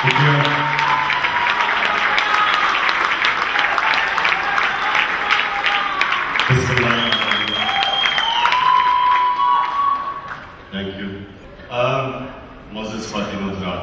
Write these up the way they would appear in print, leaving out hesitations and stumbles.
Thank you. Moses Fatima Zad.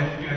FBI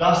10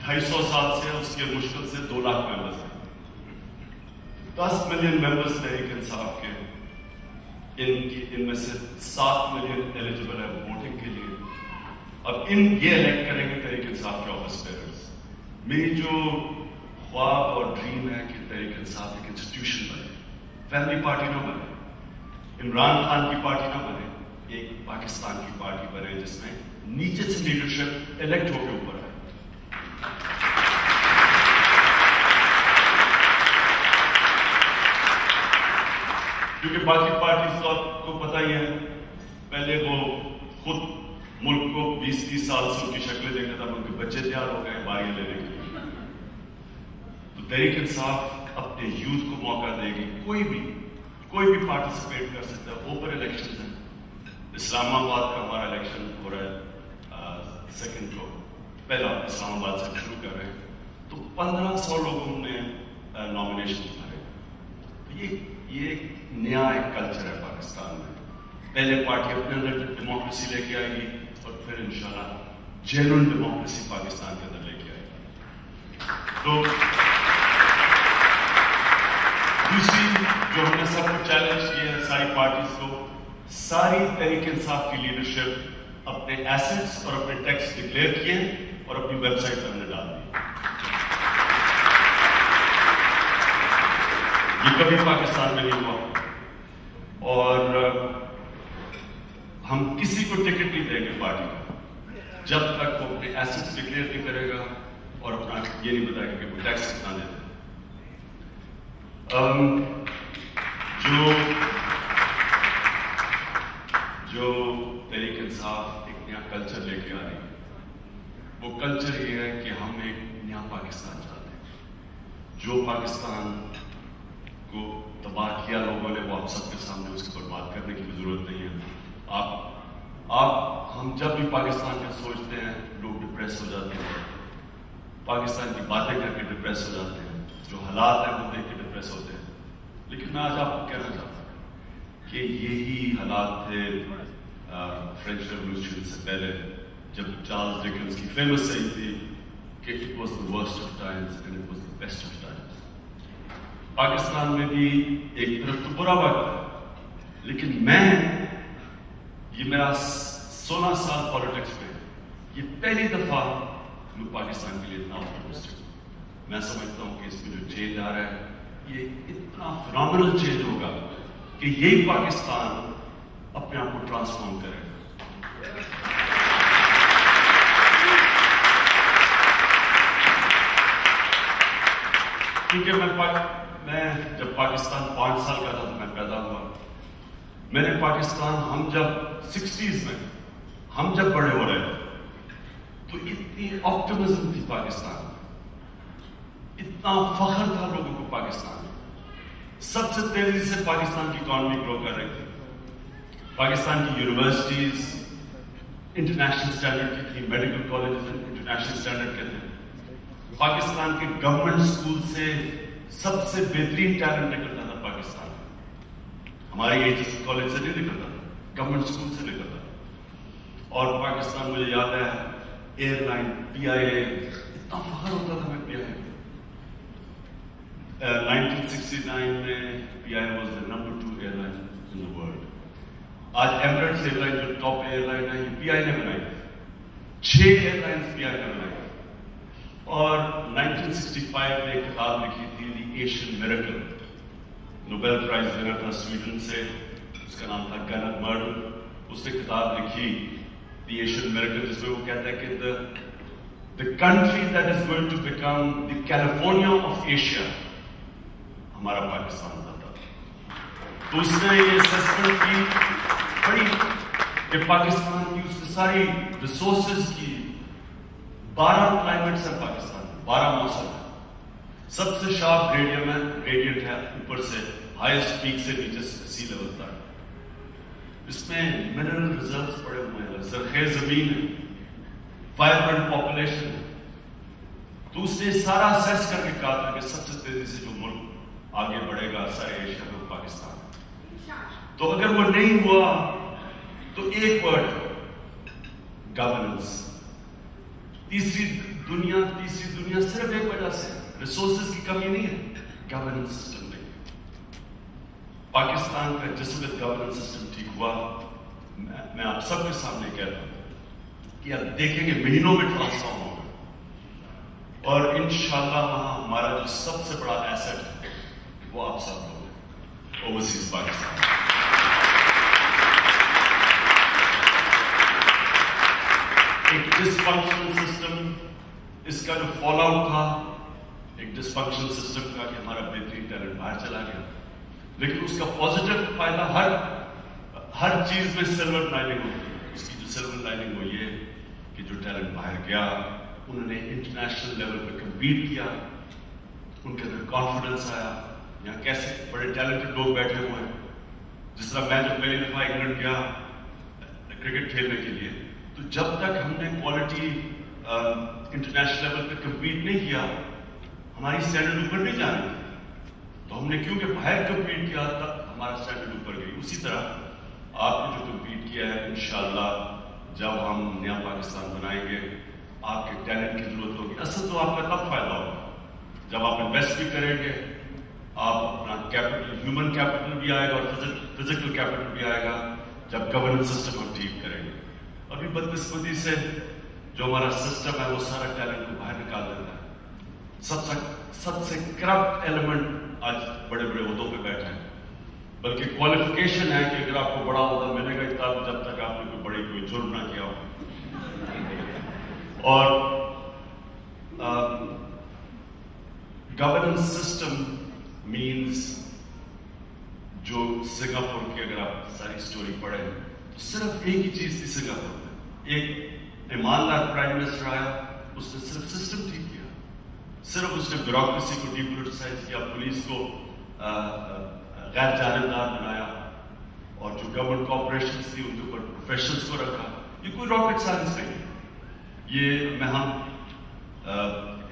250 سال سے اس کے مشکل سے 2 لاکھ ممبرز ہیں. 10 ملین ممبرز تحریک انصاف کے، ان میں سے 7 ملین ایلیجبل ہے ووٹنگ کے لیے. اب یہ الیکٹ کریں گے تحریک انصاف کے آفس بیئرز. میری جو خواب اور ڈریم ہے کہ تحریک انصاف ایک انسٹیٹیوشن بنے، فیملی پارٹی نہ بنے، عمران خان کی پارٹی نہ بنے، ایک پاکستان کی پارٹی بنے جس میں نیچے سے لیڈرشپ الیکٹ ہو کے اوپر ہے. کیونکہ باقی پارٹیز تو آپ کو پتہ ہی ہے، پہلے وہ خود ملک کو 20-30 سال سے ان کی شکلیں دیکھا تھا، ان کے بچے تیار ہو گئے باریاں لینے کے لیے. تو تحریک انصاف اپنے یوتھ کو موقع دے گی. کوئی بھی پارٹیسپیٹ کر سکتا ہے. اوپن الیکشن ہیں. اسلام آباد کا ہمارا الیکشن ہو رہا ہے 2 کو، پہلا اسلام آباد سے شروع کر رہے ہیں. تو 1500 لوگوں نے نامینیشن بھرے. یہ ایک نیا کلچر ہے پاکستان میں. پہلے پارٹی اپنے اندر ڈیموکریسی لے کے آئے گی اور پھر انشاءاللہ جینوئن ڈیموکریسی پاکستان کے اندر لے کے آئے گی. تو دوسری جو ہم نے سب کو چیلنج کیا ہے ساری پارٹیز کو، ساری تحریک انصاف کی لیڈرشپ اپنے ایسٹس اور اپنے ٹیکس ڈکلیئر کیے اور اپنی ویب سائٹ پر ہم نے ڈال دی. یہ کبھی پاکستان میں نہیں ہوا اور ہم کسی کو ٹکٹ نہیں دیں گے پارٹی کا جب تک وہ اپنے ایسٹس ڈکلیئر نہیں کرے گا اور اپنا یہ نہیں بتائے گا کہ وہ ٹیکس کتنا دیتے ہیں. جو تحریک انصاف ایک نیا کلچر لے کے آ رہی ہے، وہ کلچر یہ ہے کہ ہم ایک نیا پاکستان چاہتے ہیں. جو پاکستان کو تباہ کیا لوگوں نے، وہ آپ سب کے سامنے اس کے پر بات کرنے کی بھی ضرورت نہیں ہے. ہم جب بھی پاکستان کا سوچتے ہیں لوگ ڈپریس ہو جاتے ہیں، پاکستان کی باتیں کر کے ڈپریس ہو جاتے ہیں، جو حالات ہیں وہ دیکھ کے ڈپریس ہوتے ہیں. لیکن میں آج آپ کو کہنا چاہتا ہوں کہ یہی حالات تھے فرینچ ریولوشن سے پہلے، جب چارلز ڈکنز کی فیمس صحیح تھی کہ it was the worst of Times and it was the best of Times. Pakistan میں بھی ایک طرف تو برا وقت ہے، لیکن یہ میرا 16 سال پالیٹکس میں یہ پہلی دفعہ میں پاکستان کے لیے اتنا آپٹمسٹک ہوں. میں سمجھتا ہوں کہ اس میں جو چینج آ رہا ہے یہ اتنا فنامنل چینج ہوگا کہ یہی پاکستان اپنے آپ کو ٹرانسفارم کرے گا. کیونکہ میں جب پاکستان 5 سال کا تھا تو میں پیدا ہوا. میں نے پاکستان ہم جب 60s میں ہم جب بڑے ہو رہے تھے تو اتنی آپٹمزم تھی پاکستان میں، اتنا فخر تھا لوگوں کو پاکستان میں. سب سے تیزی سے پاکستان کی اکانومی گرو کر رہی تھی. پاکستان کی یونیورسٹیز انٹرنیشنل اسٹینڈرڈ کی تھی، میڈیکل کالجز انٹرنیشنل اسٹینڈرڈ کے تھے. پاکستان کے گورنمنٹ اسکول سے سب سے بہترین ٹیلنٹ نکلتا تھا پاکستان میں. ہمارے ایجز کالج سے نہیں نکلتا تھا، گورنمنٹ اسکول سے نکلتا تھا. اور پاکستان مجھے یاد ہے ایئر لائن پی آئی اے، اتنا فخر ہوتا تھا میں پی آئی اے. 1969 میں P I A was the number 2 airline in the world. آج ایمریٹس ایئر لائن جو ٹاپ ایئر لائن ہے یہ پی آئی نے بنائی تھی. 6 ایئر لائنس پی آئی نے بنائی. اور 1965 میں ایک کتاب لکھی تھی the Asian miracle, Nobel prize winner تھا سویڈن سے، اس کا نام تھا گنر مرڈل. اس نے کتاب لکھی دی ایشین میریکل جس میں وہ کہتا ہے کہ the country that is going to become the California of Asia ہمارا پاکستان ہوتا تھا. تو اس نے یہ اسسمنٹ کی بڑی کہ پاکستان کی اس ساری ریسورسز کی 12 کلائمیٹس ہے پاکستان میں، 12 موسم ہے. سب سے شارپ ریڈینٹ ہے اوپر سے، ہائیسٹ پیک سے نیچے سی لیول تک. اس میں منرل ریزروز پڑے ہوئے ہیں، زرخیز زمین ہے، وائبرنٹ پاپولیشن ہے. تو اس نے سارا اسیس کر کے کہا تھا کہ سب سے تیزی سے جو ملک آگے بڑھے گا سارے ایشیا میں پاکستان. تو اگر وہ نہیں ہوا تو ایک ورڈ گورننس. تیسری دنیا صرف ایک وجہ سے، ریسورسز کی کمی نہیں ہے، گورننس سسٹم نہیں۔ پاکستان کا جس وقت گورننس سسٹم ٹھیک ہوا، میں آپ سب کے سامنے کہتا ہوں کہ آپ دیکھیں گے مہینوں میں ٹرانسفارم ہوگا، اور انشاءاللہ وہاں ہمارا جو سب سے بڑا ایسٹ ہے وہ آپ سب لوگ ہیں، اوورسیز پاکستان۔ ایک ڈسفنکشنل سسٹم، اس کا جو فال آؤٹ تھا ایک ڈسفنکشنل سسٹم کا کہ ہمارا بہترین ٹیلنٹ باہر چلا گیا، لیکن اس کا پازیٹیو فائدہ ہر چیز میں سلور لائننگ ہوتی ہے۔ اس کی جو سلور لائننگ وہ یہ کہ جو ٹیلنٹ باہر گیا انہوں نے انٹرنیشنل لیول پہ کمپیٹ کیا، ان کے اندر کانفیڈنس آیا۔ یہاں کیسے بڑے ٹیلنٹڈ لوگ بیٹھے ہوئے ہیں، جس طرح میں جب پہلی دفعہ انگلینڈ گیا کرکٹ کھیلنے کے لیے، تو جب تک ہم نے کوالٹی انٹرنیشنل لیول پہ کمپیٹ نہیں کیا ہماری اسٹینڈرڈ اوپر نہیں جانے تھی، تو ہم نے کیونکہ باہر کمپیٹ کیا تب ہمارا اسٹینڈرڈ اوپر گئی۔ اسی طرح آپ نے جو کمپیٹ کیا ہے انشاءاللہ جب ہم نیا پاکستان بنائیں گے آپ کے ٹیلنٹ کی ضرورت ہوگی۔ اصل تو آپ کا تب فائدہ ہوگا جب آپ انویسٹ بھی کریں گے، آپ اپنا کیپٹل، ہیومن کیپٹل بھی آئے گا اور فزیکل کیپٹل بھی آئے گا جب گورننس سسٹم ہم ٹھیک کریں گے۔ ابھی بدقسمتی سے جو ہمارا سسٹم ہے وہ سارا ٹیلنٹ کو باہر نکال دیتا ہے۔ سب سے کرپٹ ایلیمنٹ آج بڑے بڑے عہدوں پہ بیٹھے ہیں، بلکہ کوالیفیکیشن ہے کہ اگر آپ کو بڑا عہدہ ملے گا تب جب تک آپ نے کوئی جرم نہ کیا ہو۔ اور گورننس سسٹم مینز جو سنگاپور کی اگر آپ ساری سٹوری پڑھیں تو صرف ایک ہی چیز تھی سنگاپور میں، ایک ایماندار پرائم منسٹر آیا، اس نے صرف سسٹم ٹھیک کیا، صرف اس نے بیوروکریسی کو ڈی پولیٹیسائز کیا، پولیس کو غیر جانبدار بنایا، اور جو گورنمنٹ کارپوریشنز تھی ان کے اوپر پروفیشنلز کو رکھا۔ یہ کوئی راکٹ سائنس نہیں ہے، یہ ہم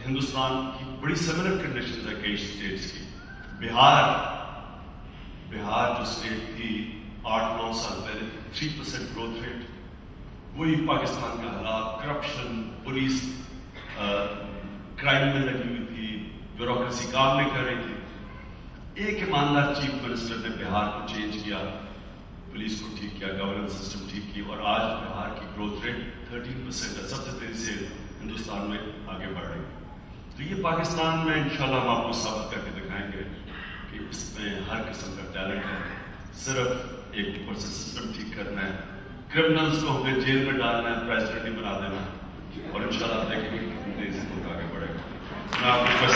ہندوستان کی بڑی سملر کنڈیشنز ہے کئی اسٹیٹس کی۔ بہار جو اسٹیٹ تھی 8-9 سال پہلے 3% گروتھ ریٹ، وہی پاکستان کا حالات، کرپشن، پولیس کرائم میں لگی ہوئی تھی، بیوروکریسی کام نہیں کر رہی تھی۔ ایک ایماندار چیف منسٹر نے بہار کو چینج کیا، پولیس کو ٹھیک کیا، گورننس سسٹم ٹھیک کی، اور آج بہار کی گروتھ ریٹ 13% ہے، سب سے تیزی سے ہندوستان میں آگے بڑھ رہی ہے۔ تو یہ پاکستان میں انشاءاللہ ہم آپ کو ثابت کر کے دکھائیں گے کہ اس میں ہر قسم کا ٹیلنٹ ہے، صرف ایک اوپر سے سسٹم ٹھیک کرنا ہے، کرمنلز کو ہمیں جیل میں ڈالنا ہے، پریزیڈنٹ ہی بنا دینا، اور انشاءاللہ دیکھیں گے کتنی تیزی سے آگے بڑھے گا۔ میں آپ کو